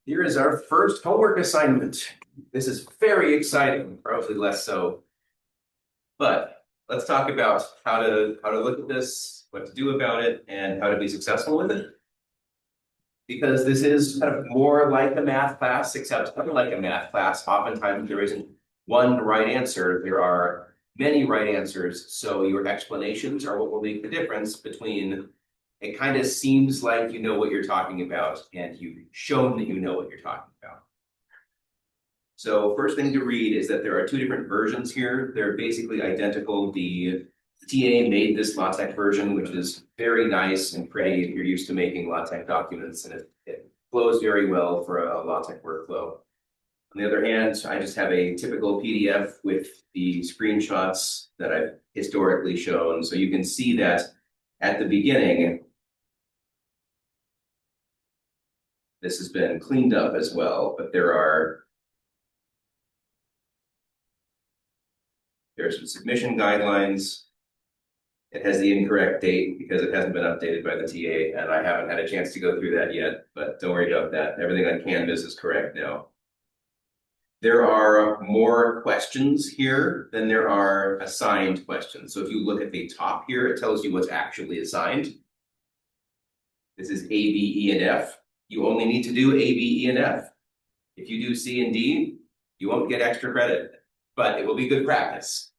Here is our first homework assignment. This is very exciting, probably less so. But let's talk about how to look at this, what to do about it, and how to be successful with it. Because this is kind of more like a math class, except unlike a math class, oftentimes there isn't one right answer. There are many right answers. So your explanations are what will make the difference between it kind of seems like you know what you're talking about and you've shown that you know what you're talking about. So first thing to read is that there are two different versions here. They're basically identical. The TA made this LaTeX version, which is very nice and pretty if you're used to making LaTeX documents, and it flows very well for a LaTeX workflow. On the other hand, I just have a typical PDF with the screenshots that I've historically shown. So you can see that at the beginning, this has been cleaned up as well, but there's some submission guidelines. It has the incorrect date because it hasn't been updated by the TA, and I haven't had a chance to go through that yet, but don't worry about that. Everything on Canvas is correct now. There are more questions here than there are assigned questions. So if you look at the top here, it tells you what's actually assigned. This is A, B, E, and F. You only need to do A, B, E, and F. If you do C and D, you won't get extra credit, but it will be good practice.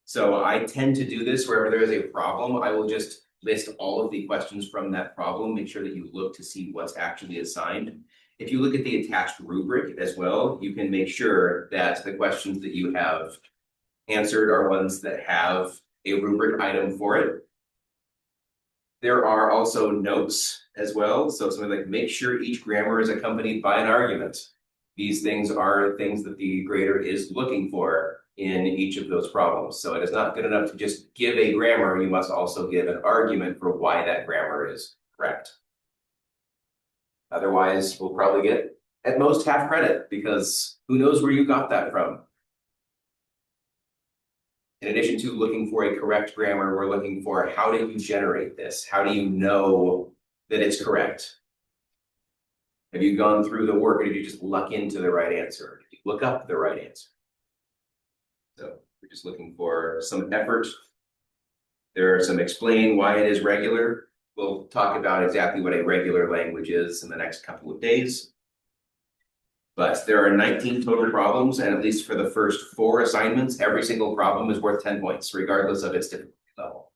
So I tend to do this wherever there is a problem. I will just list all of the questions from that problem, make sure that you look to see what's actually assigned. If you look at the attached rubric as well, you can make sure that the questions that you have answered are ones that have a rubric item for it. There are also notes as well. So something like make sure each grammar is accompanied by an argument. These things are things that the grader is looking for in each of those problems. So it is not good enough to just give a grammar. You must also give an argument for why that grammar is correct. Otherwise, we'll probably get at most half credit because who knows where you got that from. In addition to looking for a correct grammar, we're looking for how do you generate this? How do you know that it's correct? Have you gone through the work, or did you just luck into the right answer? Did you look up the right answer? So we're just looking for some effort. There are some explain why it is regular. We'll talk about exactly what a regular language is in the next couple of days. But there are 19 total problems, and at least for the first 4 assignments, every single problem is worth 10 points, regardless of its difficulty level.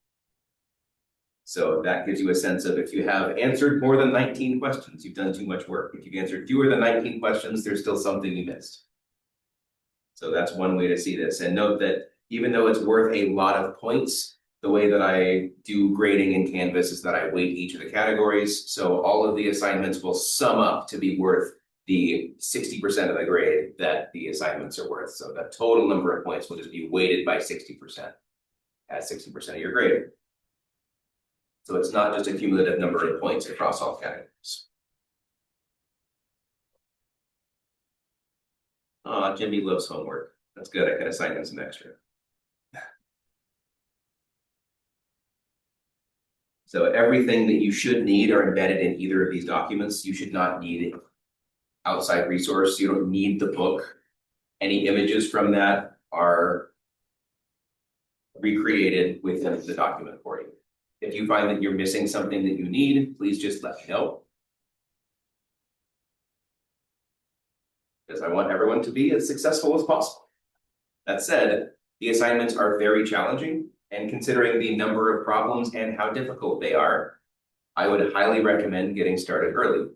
So that gives you a sense of if you have answered more than 19 questions, you've done too much work. If you've answered fewer than 19 questions, there's still something you missed. So that's one way to see this. And note that even though it's worth a lot of points, the way that I do grading in Canvas is that I weight each of the categories. So all of the assignments will sum up to be worth the 60% of the grade that the assignments are worth. So the total number of points will just be weighted by 60% as 60% of your grade. So it's not just a cumulative number of points across all categories. Jimmy loves homework. That's good. I can assign him some extra. So everything that you should need are embedded in either of these documents. You should not need outside resource. You don't need the book. Any images from that are recreated within the document for you. If you find that you're missing something that you need, please just let me know. Because I want everyone to be as successful as possible. That said, the assignments are very challenging, and considering the number of problems and how difficult they are, I would highly recommend getting started early.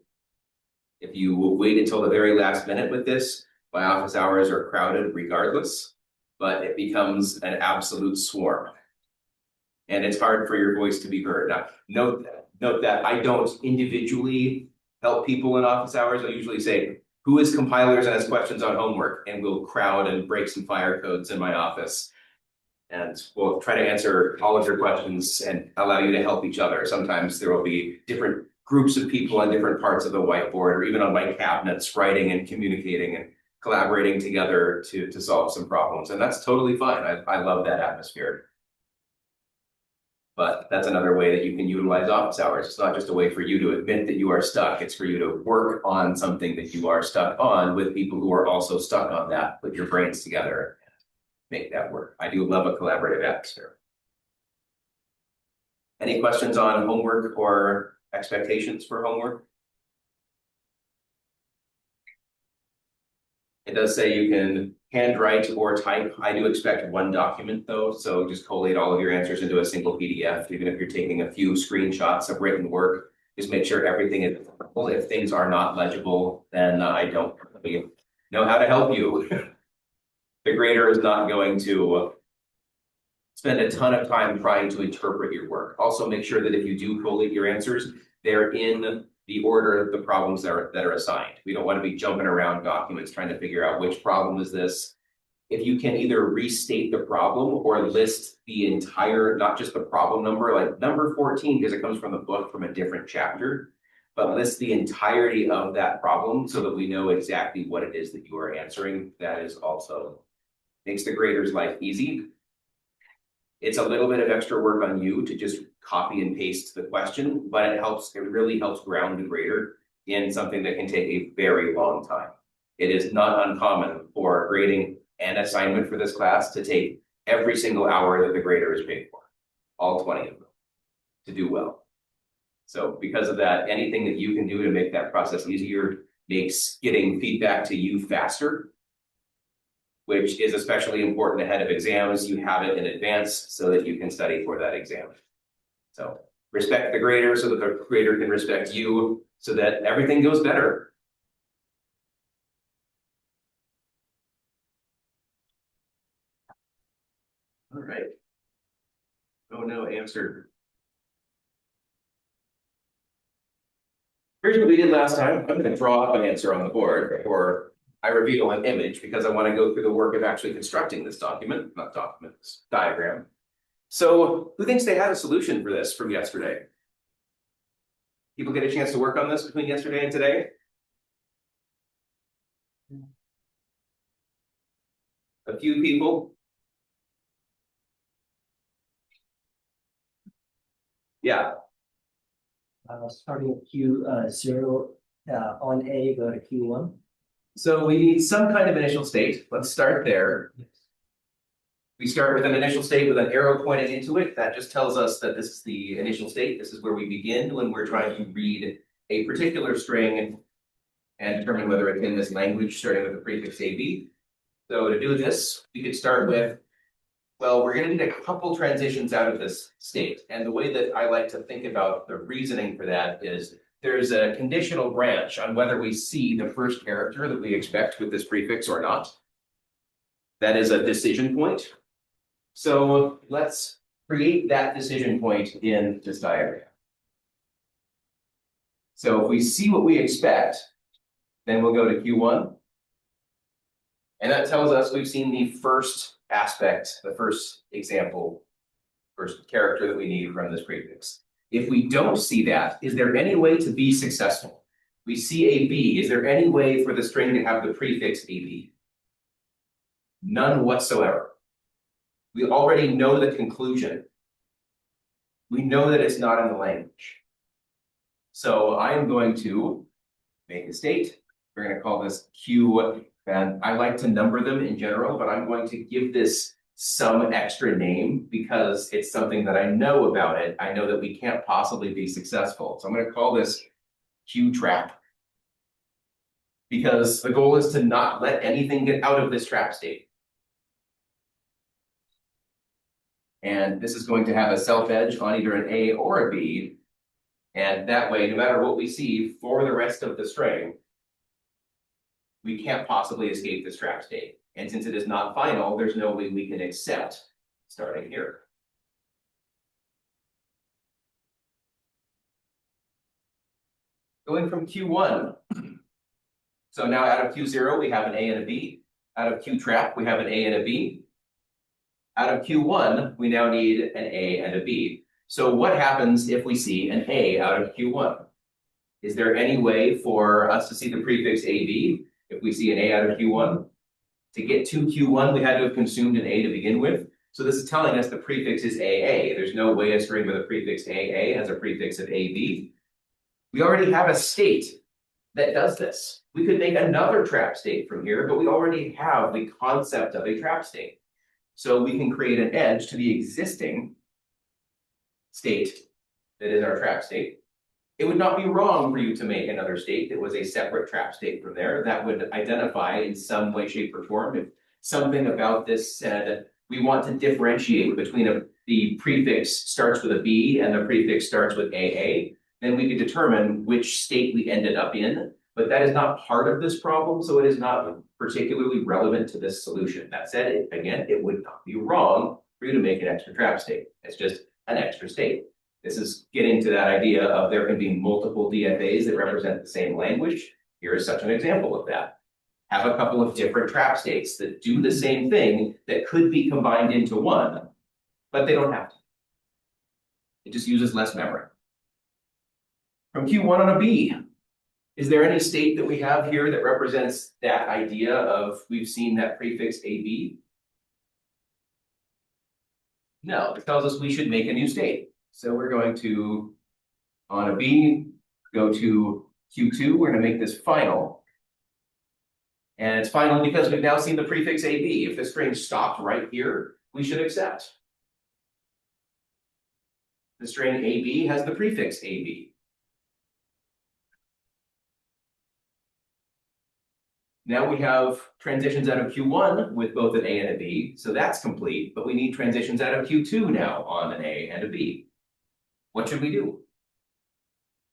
If you wait until the very last minute with this, my office hours are crowded regardless, but it becomes an absolute swarm. And it's hard for your voice to be heard. Now, note that I don't individually help people in office hours. I usually say, who is compilers and has questions on homework? And we'll crowd and break some fire codes in my office. And we'll try to answer all of your questions and allow you to help each other. Sometimes there will be different groups of people on different parts of the whiteboard, or even on my cabinets, writing and communicating and collaborating together to solve some problems. And that's totally fine. I love that atmosphere. But that's another way that you can utilize office hours. It's not just a way for you to admit that you are stuck. It's for you to work on something that you are stuck on with people who are also stuck on that. Put your brains together and make that work. I do love a collaborative atmosphere. Any questions on homework or expectations for homework? It does say you can handwrite or type. I do expect one document though, so just collate all of your answers into a single PDF, even if you're taking a few screenshots of written work. Just make sure everything is legible. If things are not legible, then I don't really know how to help you. The grader is not going to spend a ton of time trying to interpret your work. Also, make sure that if you do collate your answers, they're in the order of the problems that are assigned. We don't want to be jumping around documents trying to figure out which problem is this. If you can either restate the problem or list the entire, not just the problem number, like number 14, because it comes from the book from a different chapter, but list the entirety of that problem so that we know exactly what it is that you are answering. That is also makes the grader's life easy. It's a little bit of extra work on you to just copy and paste the question, but it really helps ground the grader in something that can take a very long time. It is not uncommon for grading an assignment for this class to take every single hour that the grader is paid for, all 20 of them, to do well. So because of that, anything that you can do to make that process easier makes getting feedback to you faster, which is especially important ahead of exams. You have it in advance so that you can study for that exam. So respect the grader so that the grader can respect you so that everything goes better. All right. Oh no, answer. Here's what we did last time. I'm going to draw up an answer on the board, or I reveal an image because I want to go through the work of actually constructing this document, not document, this diagram. So who thinks they had a solution for this from yesterday? People get a chance to work on this between yesterday and today? A few people? Yeah. Starting at Q0 on A, go to Q1. So we need some kind of initial state. Let's start there. We start with an initial state with an arrow pointed into it. That just tells us that this is the initial state. This is where we begin when we're trying to read a particular string and determine whether it's in this language starting with the prefix AB. So to do this, we could start with, well, we're going to need a couple transitions out of this state. And the way that I like to think about the reasoning for that is there's a conditional branch on whether we see the first character that we expect with this prefix or not. That is a decision point. So let's create that decision point in this diagram. So if we see what we expect, then we'll go to Q1. And that tells us we've seen the first aspect, the first example, first character that we need from this prefix. If we don't see that, is there any way to be successful? We see a B. Is there any way for the string to have the prefix AB? None whatsoever. We already know the conclusion. We know that it's not in the language. So I am going to make a state. We're going to call this Q, and I like to number them in general, but I'm going to give this some extra name because it's something that I know about it. I know that we can't possibly be successful. So I'm going to call this Q trap because the goal is to not let anything get out of this trap state. And this is going to have a self edge on either an A or a B. And that way, no matter what we see for the rest of the string, we can't possibly escape this trap state. And since it is not final, there's no way we can accept starting here. Going from Q1. So now out of Q0, we have an A and a B. Out of Q trap, we have an A and a B. Out of Q1, we now need an A and a B. So what happens if we see an A out of Q1? Is there any way for us to see the prefix AB if we see an A out of Q1? To get to Q1, we had to have consumed an A to begin with. So this is telling us the prefix is AA. There's no way a string with a prefix AA has a prefix of AB. We already have a state that does this. We could make another trap state from here, but we already have the concept of a trap state. So we can create an edge to the existing state that is our trap state. It would not be wrong for you to make another state that was a separate trap state from there that would identify in some way, shape, or form. If something about this said, we want to differentiate between the prefix starts with a B and the prefix starts with AA, then we could determine which state we ended up in. But that is not part of this problem, so it is not particularly relevant to this solution. That said, again, it would not be wrong for you to make an extra trap state. It's just an extra state. This is getting to that idea of there can be multiple DFAs that represent the same language. Here is such an example of that. Have a couple of different trap states that do the same thing that could be combined into one, but they don't have to. It just uses less memory. From Q1 on a B, is there any state that we have here that represents that idea of we've seen that prefix AB? No, it tells us we should make a new state. So we're going to, on a B, go to Q2, we're going to make this final. And it's final because we've now seen the prefix AB. If the string stopped right here, we should accept. The string AB has the prefix AB. Now we have transitions out of Q1 with both an A and a B, so that's complete, but we need transitions out of Q2 now on an A and a B. What should we do?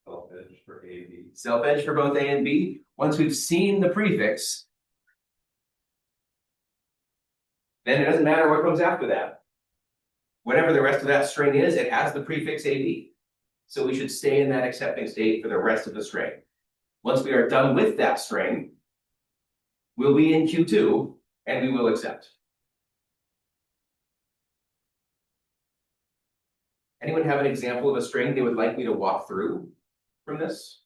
Self-edge for A, B. Self-edge for both A and B. Once we've seen the prefix, then it doesn't matter what comes after that. Whatever the rest of that string is, it has the prefix AB. So we should stay in that accepting state for the rest of the string. Once we are done with that string, we'll be in Q2 and we will accept. Anyone have an example of a string they would like me to walk through from this?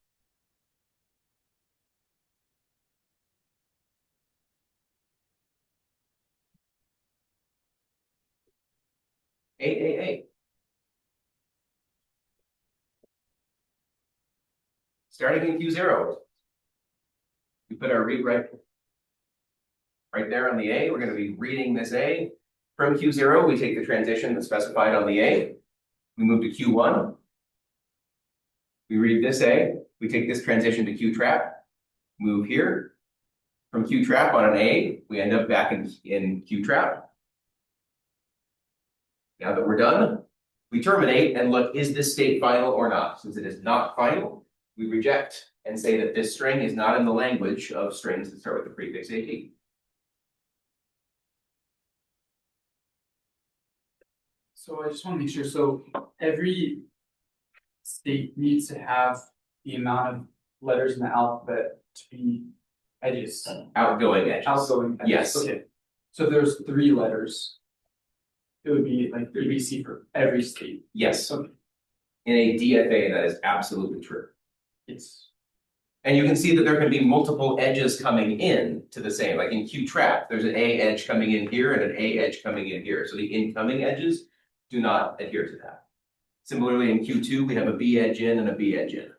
AAA. Starting in Q0. We put our read right there on the A. We're going to be reading this A. From Q0, we take the transition that's specified on the A. We move to Q1. We read this A. We take this transition to Q trap. Move here. From Q trap on an A, we end up back in Q trap. Now that we're done, we terminate and look, is this state final or not? Since it is not final, we reject and say that this string is not in the language of strings that start with the prefix AD. So I just want to make sure, so every state needs to have the amount of letters in the alphabet to be edges. Outgoing edges. Outgoing edges. Yes. Okay. So if there's 3 letters, it would be like ABC for every state. Yes. Okay. In a DFA, that is absolutely true. It's And you can see that there can be multiple edges coming in to the same, like in Q trap, there's an A edge coming in here and an A edge coming in here. So the incoming edges do not adhere to that. Similarly, in Q2, we have a B edge in and a B edge in.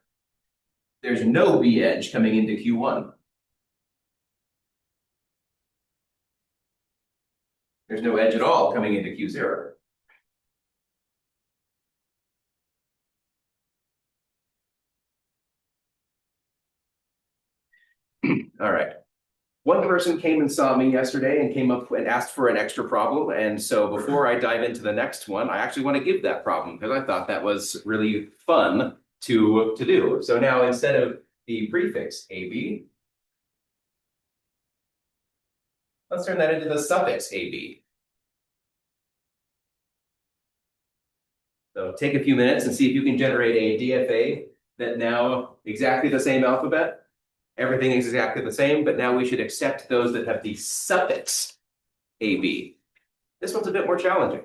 There's no B edge coming into Q1. There's no edge at all coming into Q0. All right. One person came and saw me yesterday and came up and asked for an extra problem. And so before I dive into the next one, I actually want to give that problem because I thought that was really fun to do. So now instead of the prefix AB, let's turn that into the suffix AB. So take a few minutes and see if you can generate a DFA that now exactly the same alphabet. Everything is exactly the same, but now we should accept those that have the suffix AB. This one's a bit more challenging.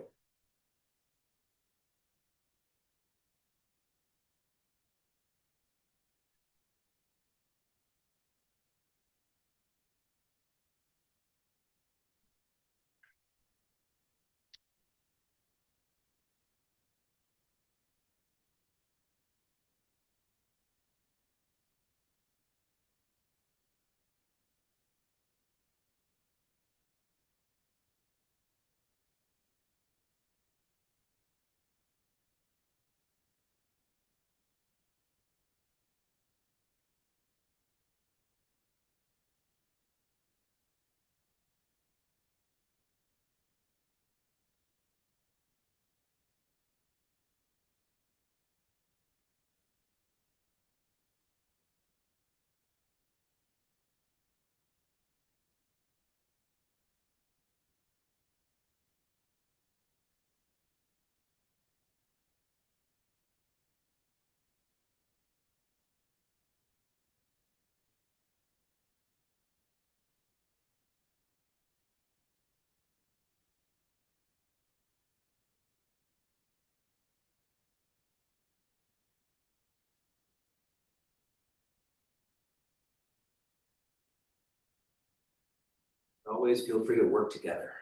Always feel free to work together.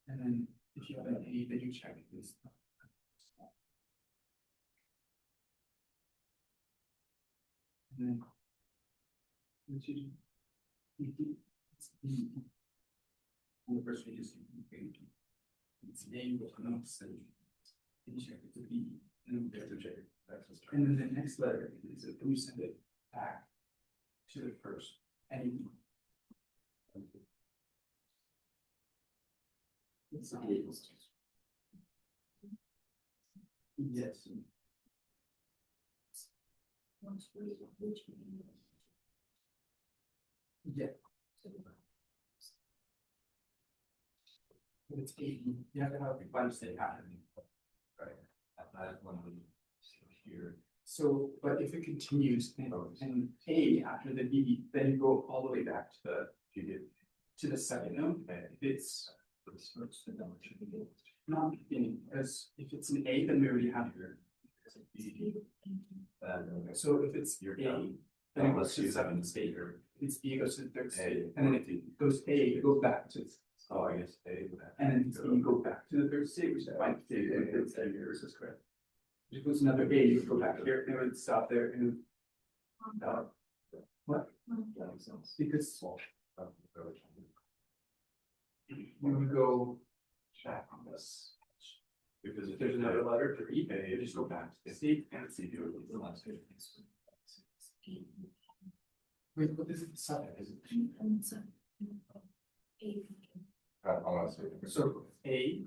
And then if you have an A, then you check this. And then. Which is. It's E. On the first page is. It's A, but I'm not saying. And you check it's a B, and then we have to check it. And then the next letter is that we send it back to the first. And. It's not equals to. Yes. Yeah. But it's 80, you have to have a bunch that happen. Right. That one here. So, but if it continues and A after the B, then you go all the way back to the second note. It's not beginning, because if it's an A, then we already have here. So if it's A, then it goes to the second state, or it's B goes to the third state, and then if it goes A, it goes back to. Oh, I guess A. And then it's B, you go back to the third state, which is fine. It's here, this is correct. If it goes another A, you go back here, and it would stop there, and. What? Because. When we go back on this. Because if there's another letter to read, you just go back to the state and see if you the last two. Wait, what is it? Seven, is it? So A.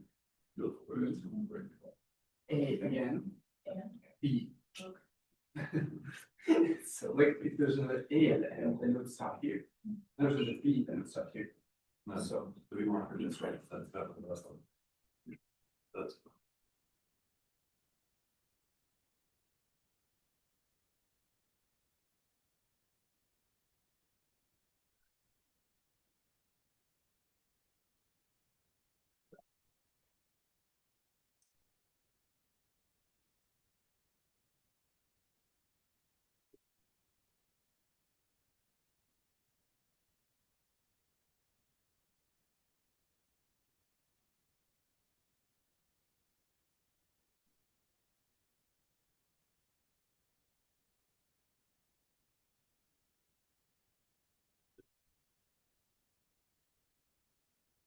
A again. B. So like if there's another A at the end, then it would stop here. There's another B, then it would stop here. So do we want to just write that's better than the rest of them? That's.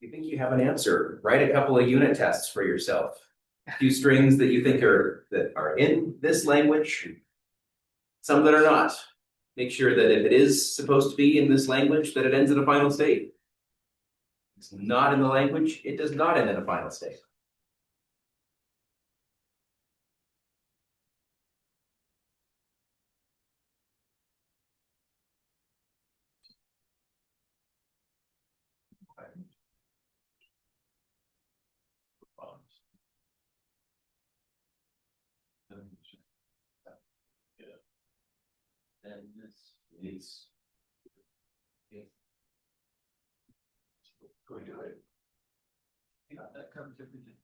You think you have an answer, write a couple of unit tests for yourself. A few strings that you think that are in this language, some that are not. Make sure that if it is supposed to be in this language, that it ends in a final state. If it's not in the language, it does not end in a final state. Then this is. Going to it. Yeah, that covers everything.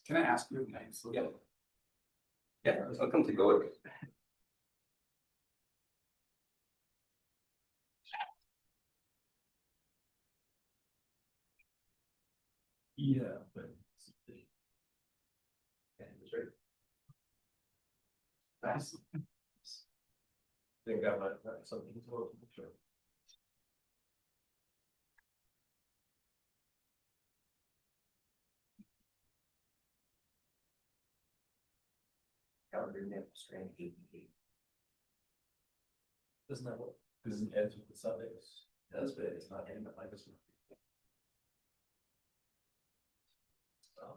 Can I ask you nice? Yeah. Yeah, I'll come to go with it. Yeah, but. Nice. Think I might have something to look for. Calendar name, strand APP. Doesn't that work? Because it ends with the suffix. Does, but it's not in like this one. Oh.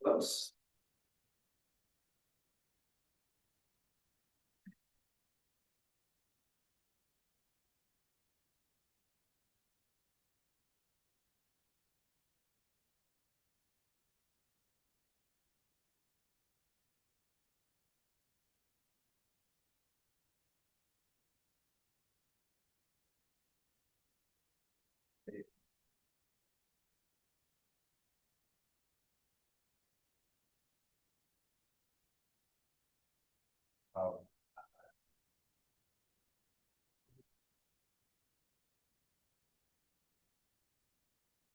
Close.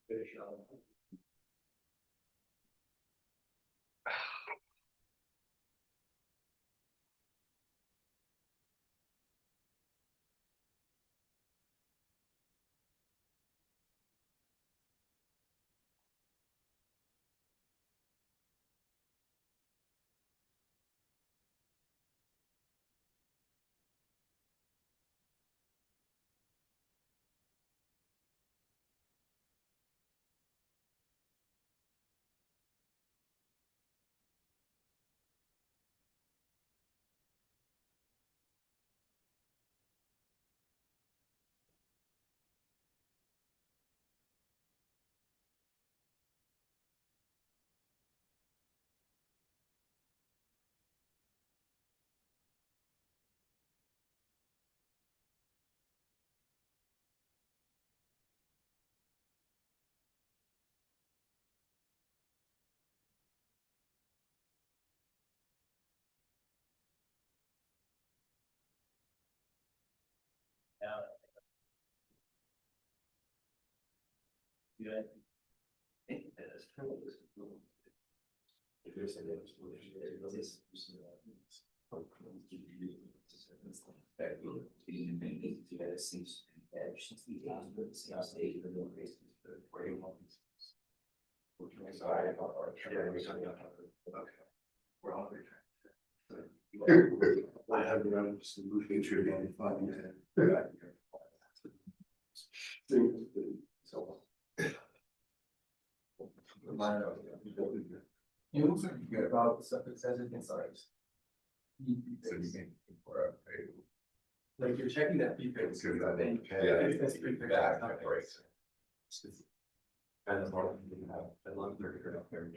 Finish on. Yeah. If there's a difference, we're all I have around just the moving tree on 5 minutes. So. You also forget about the stuff that says it inside. Like you're checking that prefix. It's prefix. And as long as you have, as long as they're up there,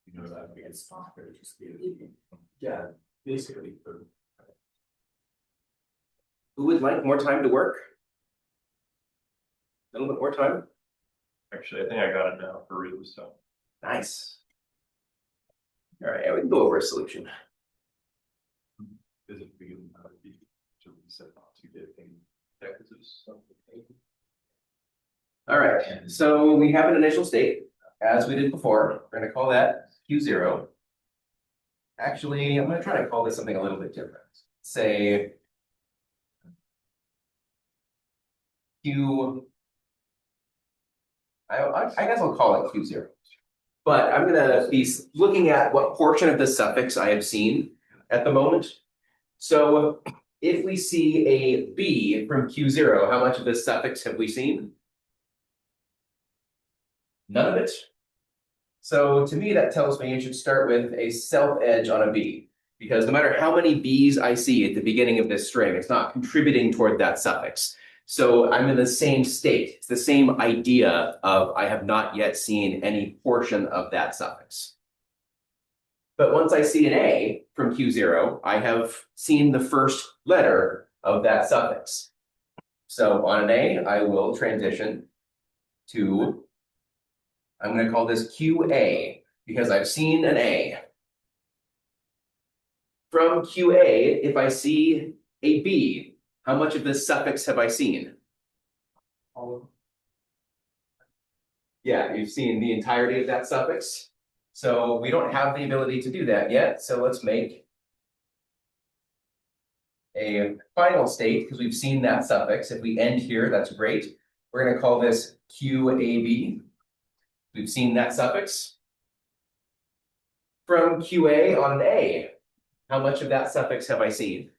you know, that it's not very just. Yeah, basically. Who would like more time to work? A little bit more time? Actually, I think I got it now for real, so. Nice. All right, we can go over a solution. Is it beginning to be to set not to get any packages? All right, so we have an initial state, as we did before. We're gonna call that Q0. Actually, I'm gonna try to call this something a little bit different. Say Q. I guess I'll call it Q0. But I'm gonna be looking at what portion of the suffix I have seen at the moment. So if we see a B from Q0, how much of this suffix have we seen? None of it. So to me, that tells me you should start with a self edge on a B, Because no matter how many B's I see at the beginning of this string, it's not contributing toward that suffix. So I'm in the same state. It's the same idea of I have not yet seen any portion of that suffix. But once I see an A from Q0, I have seen the first letter of that suffix. So on an A, I will transition to, I'm going to call this QA because I've seen an A. From QA, if I see a B, how much of this suffix have I seen? All of them. Yeah, you've seen the entirety of that suffix. So we don't have the ability to do that yet. So let's make a final state because we've seen that suffix. If we end here, that's great. We're going to call this QAB. We've seen that suffix. From QA on an A, how much of that suffix have I seen?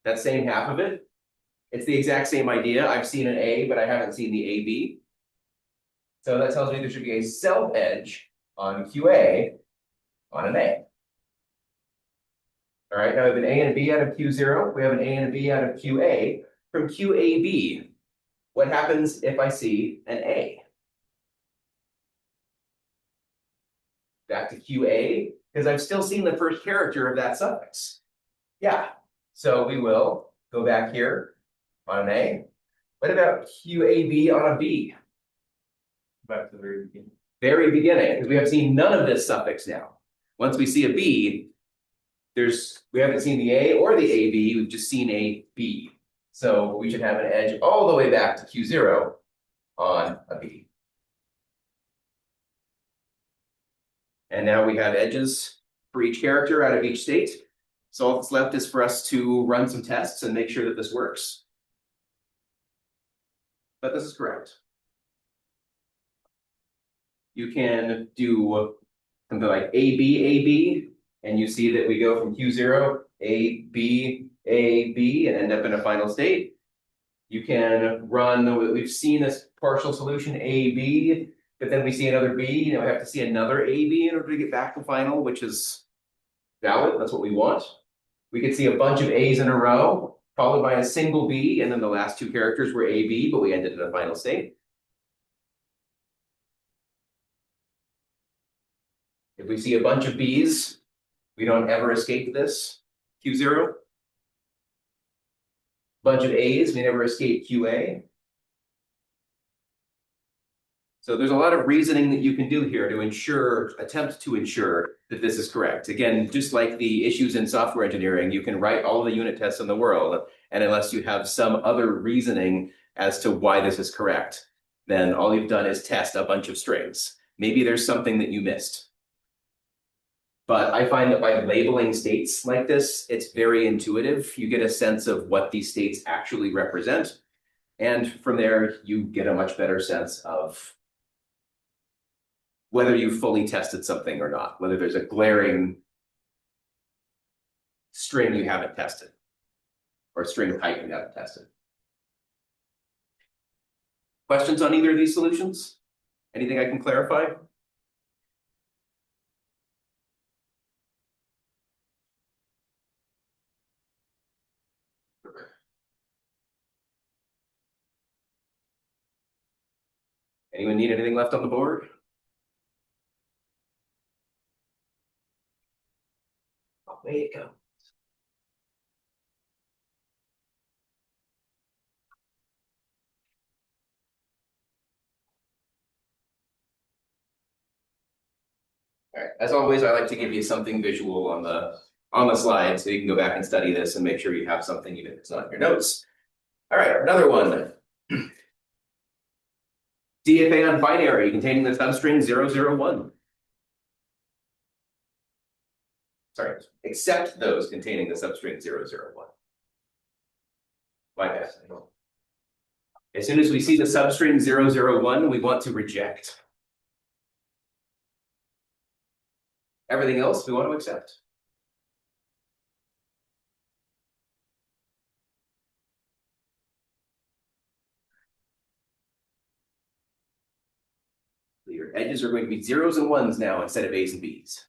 That same half of it. It's the exact same idea. I've seen an A, but I haven't seen the AB. So that tells me there should be a self edge on QA on an A. All right, now we have an A and a B out of Q0. We have an A and a B out of QA. From QAB, what happens if I see an A? Back to QA, because I've still seen the first character of that suffix. Yeah, so we will go back here on an A. What about QAB on a B? Back to the very beginning. Very beginning, because we have seen none of this suffix now. Once we see a B, we haven't seen the A or the AB, we've just seen a B. So we should have an edge all the way back to Q0 on a B. And now we have edges for each character out of each state. So all that's left is for us to run some tests and make sure that this works. But this is correct. You can do something like AB, and you see that we go from Q0, AB, and end up in a final state. You can run, we've seen this partial solution AB, but then we see another B, we have to see another AB in order to get back to final, which is valid, that's what we want. We could see a bunch of A's in a row, followed by a single B, and then the last two characters were AB, but we ended in a final state. If we see a bunch of B's, we don't ever escape this, Q0. Bunch of A's, we never escape QA. So there's a lot of reasoning that you can do here to attempt to ensure that this is correct. Again, just like the issues in software engineering, you can write all the unit tests in the world, and unless you have some other reasoning as to why this is correct, then all you've done is test a bunch of strings. Maybe there's something that you missed. But I find that by labeling states like this, it's very intuitive. You get a sense of what these states actually represent. And from there, you get a much better sense of whether you fully tested something or not, whether there's a glaring string you haven't tested or string type you haven't tested. Questions on either of these solutions? Anything I can clarify? Anyone need anything left on the board? Away it go. All right. As always, I like to give you something visual on the slide so you can go back and study this and make sure you have something even if it's not in your notes. All right, another one. DFA on binary containing the substring 001. Sorry, except those containing the substring 001. My bad. As soon as we see the substring 001, we want to reject. Everything else we want to accept. Your edges are going to be zeros and ones now instead of A's and B's.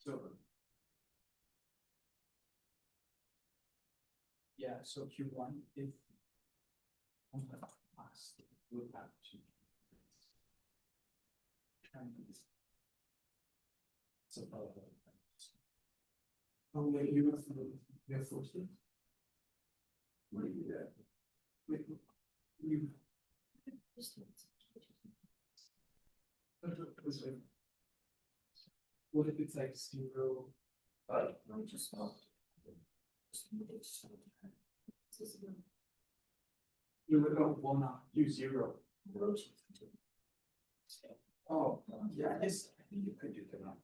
So. Yeah, so Q1, if. We'll have to. So. Oh, wait, you have forces? What do you get? Wait, you. What if it's like 0? You would will not do 0. Oh, yeah, I guess I think you could do the math.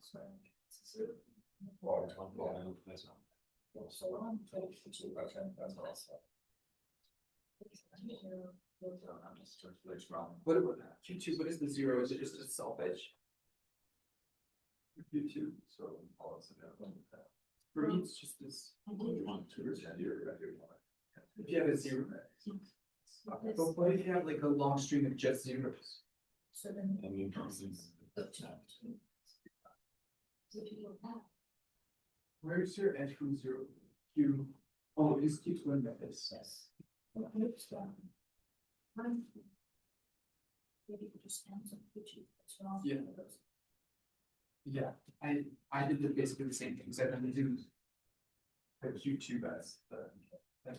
What about Q2? What is the 0? Is it just a self edge? Q2, so for me, it's just this. If you have a 0, but what if you have like a long string of just zeros? So then. Where's your edge from 0? Q. Oh, it is Q2 in this. Yes. Maybe you just answer Yeah. Yeah, I did basically the same thing, except I'm gonna do the Q2 that's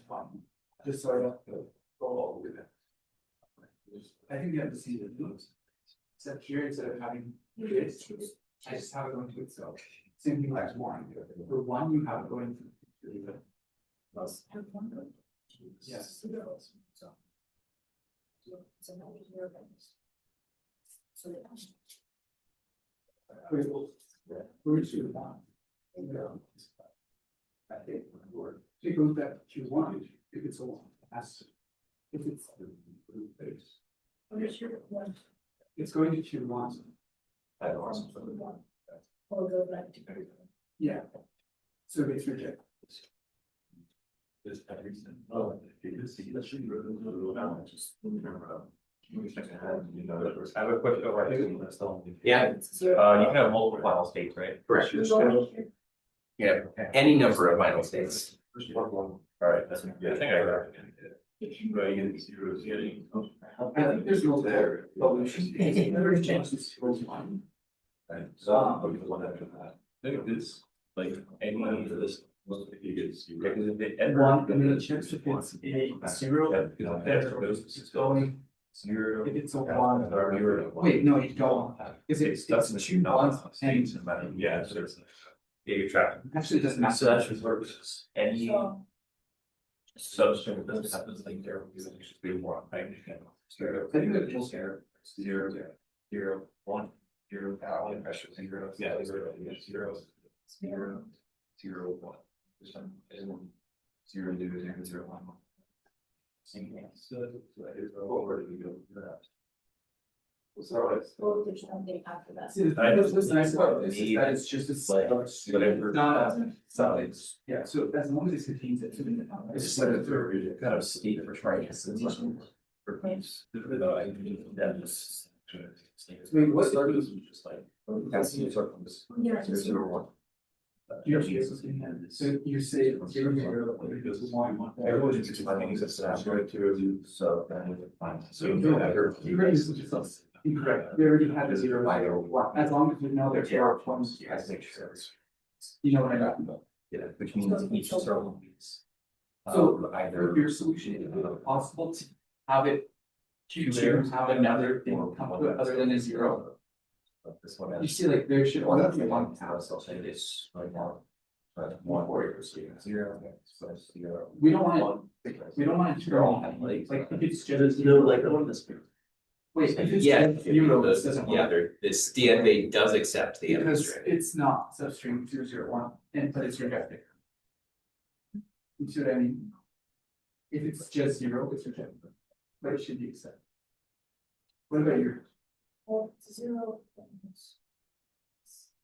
fun. Just so I don't go all with it. I think you have to see the moves. Except here, instead of having this, I just have it going to itself. Same thing like 1. For 1, you have it going to Plus have one go. Yes. So now we hear about this. So they. Where's your 1? I think so it goes back to Q1 if it's a 1. If it's Where's your one? it's going to Q1. Or go back to. Yeah. So it's rejected. I have a question over here. Yeah, You can have multiple final states, right? correct. Yeah, any number of final states. Alright, that's, yeah, I think I got it. I think there's no there. There is chances to roll 1. Look at this, like, any of this. Because if they And 1, and then chance if it's a 0, it's going Zero. If it's a one, Zero. wait, no, you don't want that, because it's That's you know. ones and Yeah, so there's. Yeah, you track. actually it doesn't matter. So that should work. Any So, substance that doesn't have this thing there, because it should be more. Zero. I think that it's Zero. Zero. Zero. One. Zero. Alloy pressure. Zero. Yeah. Zero. Zero. Zero. Zero. One. Zero. Zero. Zero. One. So that is over to go. So it's. well, there's something after that. See, what's nice about this is that it's just a Whatever. not solids, yeah, so as long as it contains it. It's just like a third kind of state for trying to. Wait, what? Just like. That's the circles. Yeah. Zero, one. So you say zero, zero, one. Everyone just finding this out. So then we would find. So You already incorrect, we already had a zero by one, as long as we know there's zero points. I think sure. You know what I got? Yeah, which means each circle means. So, Either. Your solution, is it possible to have it, to have another thing come to it other than a zero? This one. You see, like, there should only be one I'll say this right now. But one warrior zero, so zero. We don't want, we don't want to turn on, like, if it's just. No, like the one that's. Wait, if it's Yeah, just zero, it doesn't yeah, work. there, this DFA does accept the Because abstract. it's not substring 001, and but it's rejected. You see what I mean? If it's just zero, it's rejected, but it should be accepted. What about your? Well, zero.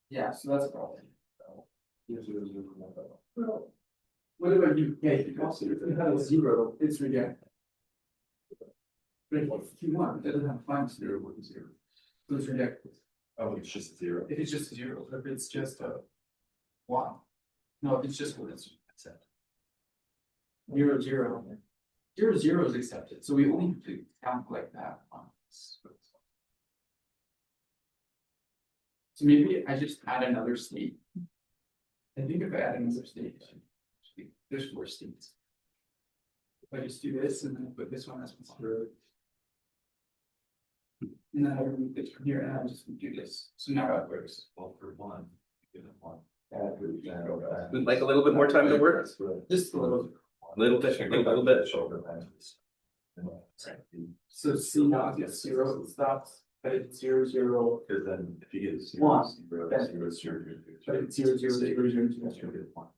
Yeah, so that's a problem. Well, What about you? Yeah, if you have a zero, it's rejected. But if you want, it doesn't have find zero with a zero. So it's rejected. Oh, it's just zero. If it's just zero, if it's just a one. No, if it's just one, it's accepted. Zero, zero. Zero, zero is accepted, so we only have to count like that on this. So maybe I just add another state. I think if I add another state, there's 4 states. If I just do this and then put this one as zero. And then I remove this from here and I just do this, so now it works. Well, for one, give it one. Would like a little bit more time to work, Just a little. little bit, a little bit. So C now gets 0, it stops, but it's 0, 0, Because then if you get zero, One. zero, Then- zero, zero, zero, but it's 0, 0, 0, 0, 0, 0. Good point.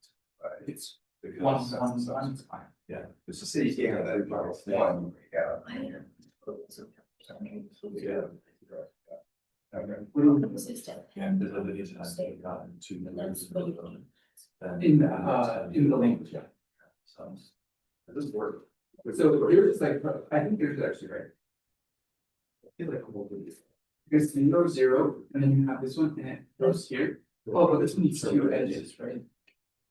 It's Because 1, that's 1, the 1, it's fine. Yeah, it's the city, yeah, that one, yeah. I- Yeah. What do we- Consistent. Yeah, there's other things that I've gotten to. That's what you- In the language, yeah. So, it does work. So here's like, I think here's actually right. I feel like we'll do this. Because 0, 0, and then you have this one and it goes here. Oh, but this one needs 2 edges, right?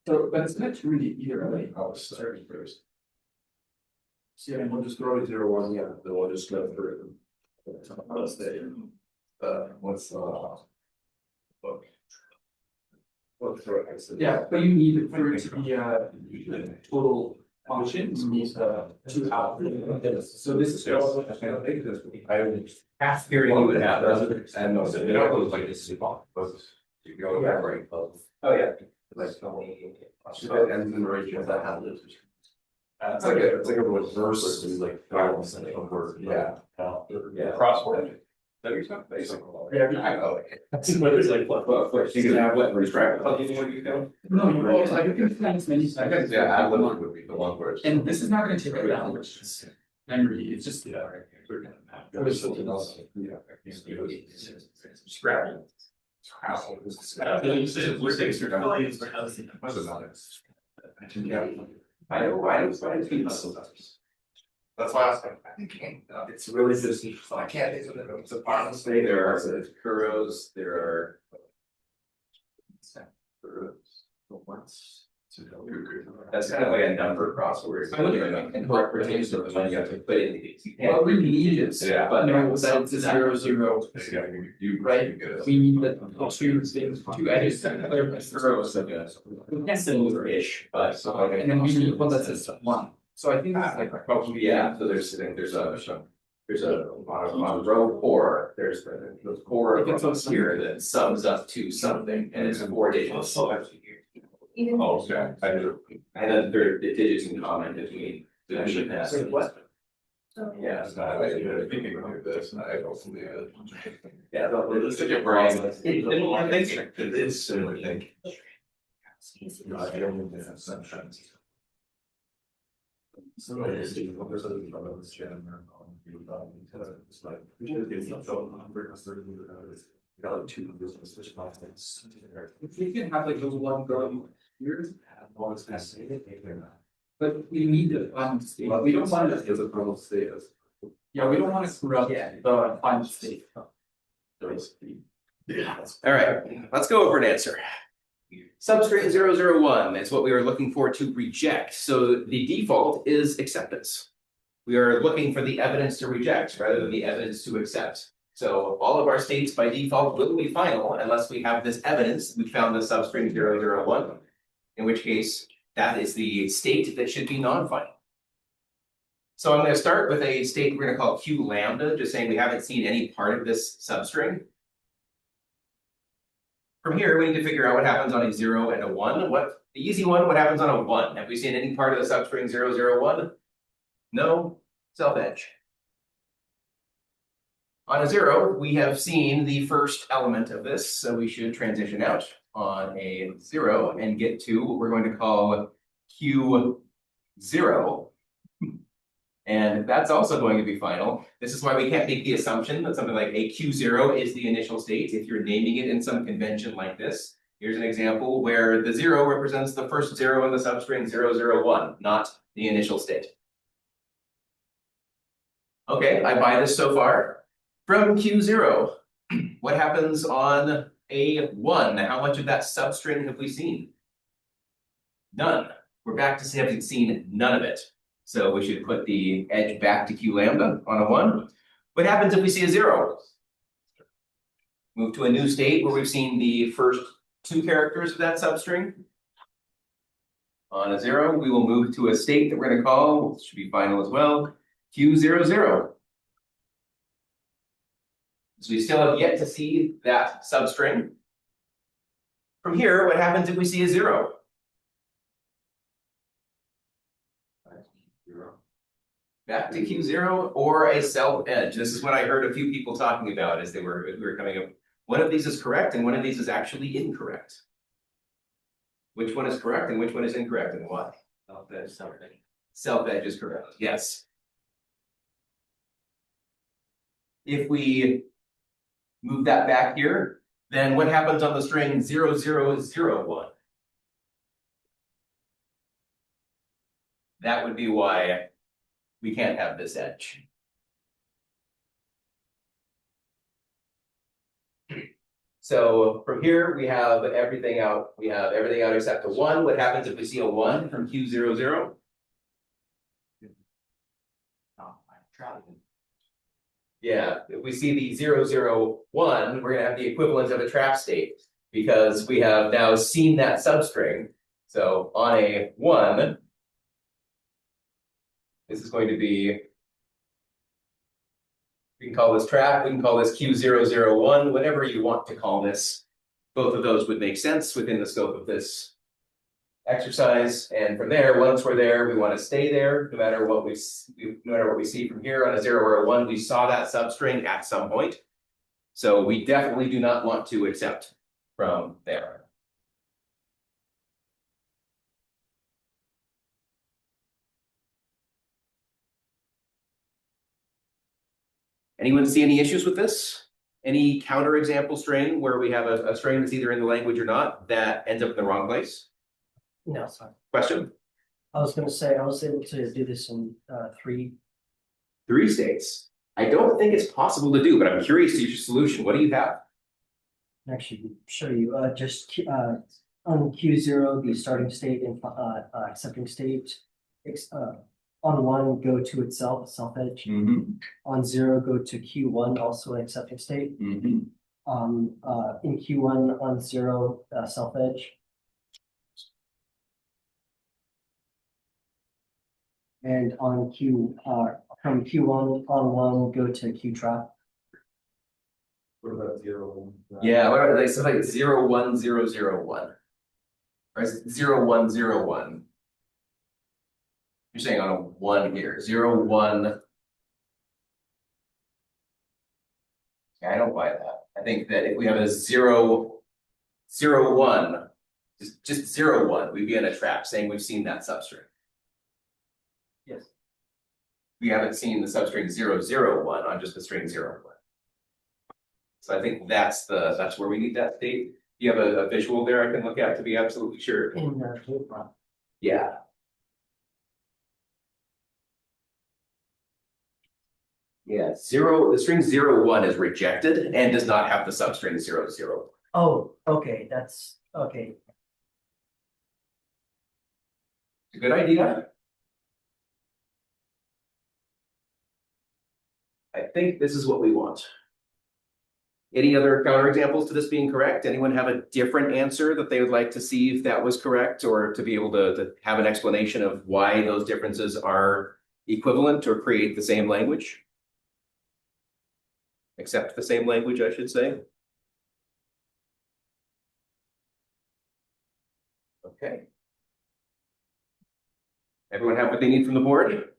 So, but it's gonna turn it either way. I'll start first. So, yeah, And we'll just throw it 0, 1, yeah, then we'll just go through. Let's say, what's book. Well, throw it, I said. yeah, but you need for it to be a total function, you need 2 out. So this is. Half period you would have, And no, so you know, it was like this. You go back, right? oh, yeah. Like. And then right, that happens. It's like a reverse, like, balance over, yeah. Yeah. Crossword. That you're talking basically. Yeah, I know. But it's like, what, you can have what, retract, how do you go? No, you always, I can find as many. I guess, yeah, ad lib would be the one where it's. And this is not gonna take up that much memory, it's just. Yeah. There's something else. Yeah. Scrap. I know. That's why I was like, I can't, it's really just, I can't, it's a part of the state. There are churros, there are. That's kind of like a number crossword. And what pertains to the money you have to put in these. You can't- What we need is, Yeah. but no, that it's a 0, 0, You, right? We need the 2 things, 2 edges to clarify zeros. Similar-ish, but. And then we need one that says 1, so I think that's like. Yeah, so there's a. There's on row 4, there's the core If it's of on here that sums up to something, and it's 4 digits. Even. Oh, okay, I do. And then there are the digits in common between the Actually, and wait, what? So. Yeah. I didn't think about this, and I don't believe it. Yeah, it's a different brain. It is similar thing. CSCD. No, I don't think that's sometimes. So it is, there's a lot of this jam around. It's like, we should get some show on for us. Got like 2 business fish plastics. If we can have like those one girl years, All this kind of thing. but we need the final state. We don't want to, As a girl status. yeah, we don't want to screw up the final state. Yeah. All right, let's go over an answer. Substring 001 is what we are looking for to reject. So the default is acceptance. We are looking for the evidence to reject rather than the evidence to accept. So all of our states by default will be final unless we have this evidence. We found the substring 001, in which case that is the state that should be non-final. So I'm going to start with a state we're going to call Q lambda, just saying we haven't seen any part of this substring. From here, we need to figure out what happens on a 0 and a 1. What the easy one, what happens on a 1? Have we seen any part of the substring 001? No, self-edge. On a 0, we have seen the first element of this, so we should transition out on a 0 and get to what we're going to call Q0. And that's also going to be final. This is why we can't make the assumption that something like a Q0 is the initial state if you're naming it in some convention like this. Here's an example where the 0 represents the first 0 in the substring 001, not the initial state. Okay, I buy this so far. From Q0, what happens on a 1? How much of that substring have we seen? None. We're back to having seen none of it. So we should put the edge back to Q lambda on a 1. What happens if we see a 0? Move to a new state where we've seen the first 2 characters of that substring. On a 0, we will move to a state that we're going to call, which should be final as well, Q00. So we still have yet to see that substring. From here, what happens if we see a 0? Back to Q0 or a self-edge. This is what I heard a few people talking about as we were coming up. One of these is correct and one of these is actually incorrect. Which one is correct and which one is incorrect and why? Self-edge, self-edge. Self-edge is correct, yes. If we move that back here, then what happens on the string 0001? That would be why we can't have this edge. So from here, we have everything out. We have everything out except a 1. What happens if we see a 1 from Q00? Yeah, if we see the 001, we're going to have the equivalent of a trap state because we have now seen that substring. So on a 1, this is going to be, we can call this trap, we can call this Q001, whatever you want to call this. Both of those would make sense within the scope of this exercise. And from there, once we're there, we want to stay there, no matter what we see from here on a 0 or a 1. We saw that substring at some point. So we definitely do not want to accept from there. Anyone see any issues with this? Any counterexample string where we have a string that's either in the language or not that ends up in the wrong place? No, sorry. Question? I was gonna say, I was able to do this in 3. 3 states. I don't think it's possible to do, but I'm curious to your solution. What do you have? Actually, show you, just on Q0, the starting state and accepting state. On 1, go to itself, self-edge. On 0, go to Q1, also an accepting state. In Q1 on 0, self-edge. And on from Q1 on one, go to Q trap. What about 0? Yeah, what are they, so like 01001. Or 0101. You're saying on a 1 here, 01. Yeah, I don't buy that. I think that if we have a 001, just 01, we'd be in a trap saying we've seen that substring. Yes. We haven't seen the substring 001 on just the string 01. So I think that's where we need that state. You have a visual there I can look at to be absolutely sure. In the Q trap. Yeah. Yeah, the string 01 is rejected and does not have the substring 00. Oh, okay, that's, okay. It's a good idea. I think this is what we want. Any other counterexamples to this being correct? Anyone have a different answer that they would like to see if that was correct, or to be able to have an explanation of why those differences are equivalent or create the same language? Accept the same language, I should say. Okay. Everyone have what they need from the board?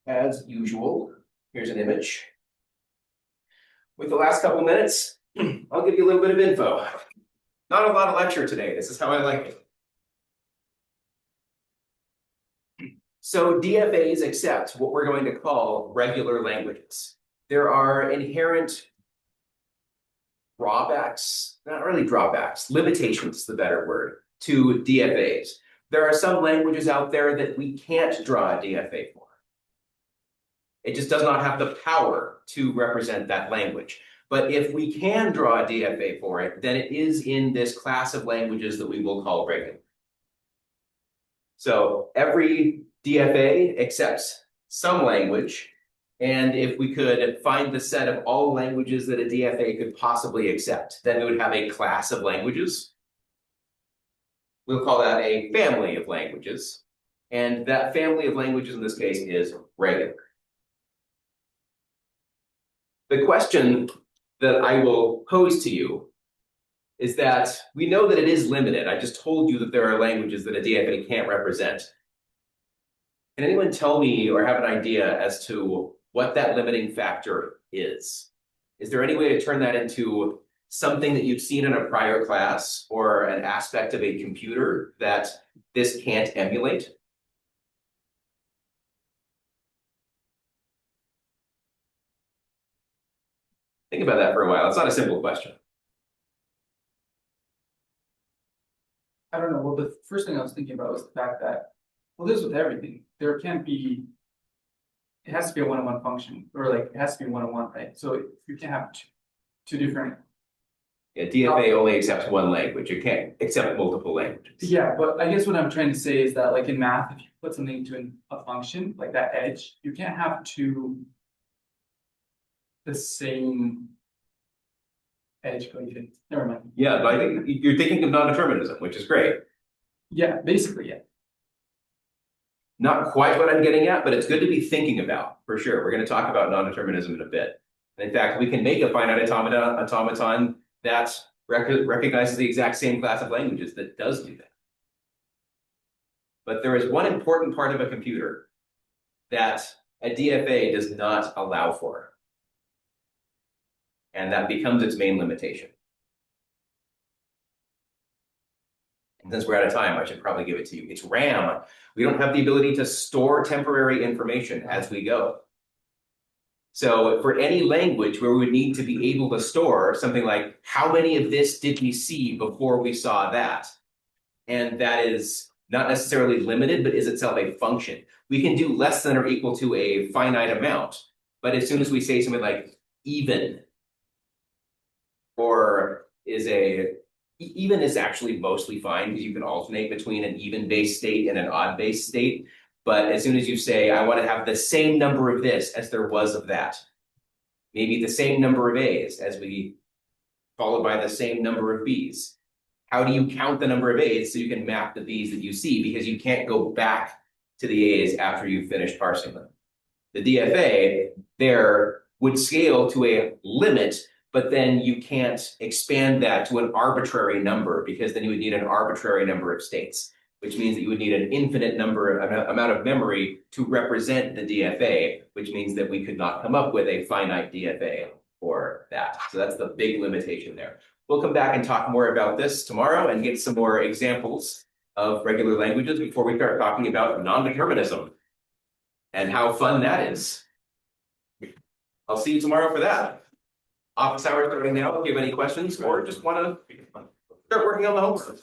As usual, here's an image. With the last couple minutes, I'll give you a little bit of info. Not a lot of lecture today. This is how I like it. So DFAs accept what we're going to call regular languages. There are inherent drawbacks, not really drawbacks, limitations is the better word, to DFAs. There are some languages out there that we can't draw a DFA for. It just does not have the power to represent that language. But if we can draw a DFA for it, then it is in this class of languages that we will call regular. So every DFA accepts some language, and if we could find the set of all languages that a DFA could possibly accept, then we would have a class of languages. We'll call that a family of languages, and that family of languages in this case is regular. The question that I will pose to you is that we know that it is limited. I just told you that there are languages that a DFA can't represent. Can anyone tell me or have an idea as to what that limiting factor is? Is there any way to turn that into something that you've seen in a prior class or an aspect of a computer that this can't emulate? Think about that for a while. It's not a simple question. I don't know, well, the first thing I was thinking about was the fact that, well, this is with everything, there can't be. It has to be a one-on-one function, or like, it has to be one-on-one, right? So you can't have two different. Yeah, DFA only accepts one language. It can't accept multiple languages. Yeah, but I guess what I'm trying to say is that, like in math, if you put something into a function, like that edge, you can't have the same edge coefficient. Never mind. Yeah, but I think you're thinking of non-determinism, which is great. Yeah, basically, yeah. Not quite what I'm getting at, but it's good to be thinking about, for sure. We're going to talk about non-determinism in a bit. And in fact, we can make a finite automaton that recognizes the exact same class of languages that does do that. But there is one important part of a computer that a DFA does not allow for. And that becomes its main limitation. And since we're out of time, I should probably give it to you. It's RAM. We don't have the ability to store temporary information as we go. So for any language where we would need to be able to store something like, how many of this did we see before we saw that? And that is not necessarily limited, but is itself a function. We can do less than or equal to a finite amount. But as soon as we say something like even, or even is actually mostly fine because you can alternate between an even base state and an odd base state. But as soon as you say, I want to have the same number of this as there was of that, maybe the same number of A's as we, followed by the same number of B's. How do you count the number of A's so you can map the B's that you see, because you can't go back to the A's after you've finished parsing them. The DFA there would scale to a limit, but then you can't expand that to an arbitrary number, because then you would need an arbitrary number of states, which means that you would need an infinite amount of memory to represent the DFA, which means that we could not come up with a finite DFA for that. So that's the big limitation there. We'll come back and talk more about this tomorrow and get some more examples of regular languages before we start talking about non-determinism and how fun that is. I'll see you tomorrow for that. Office hours starting now. If you have any questions or just want to start working on the homework.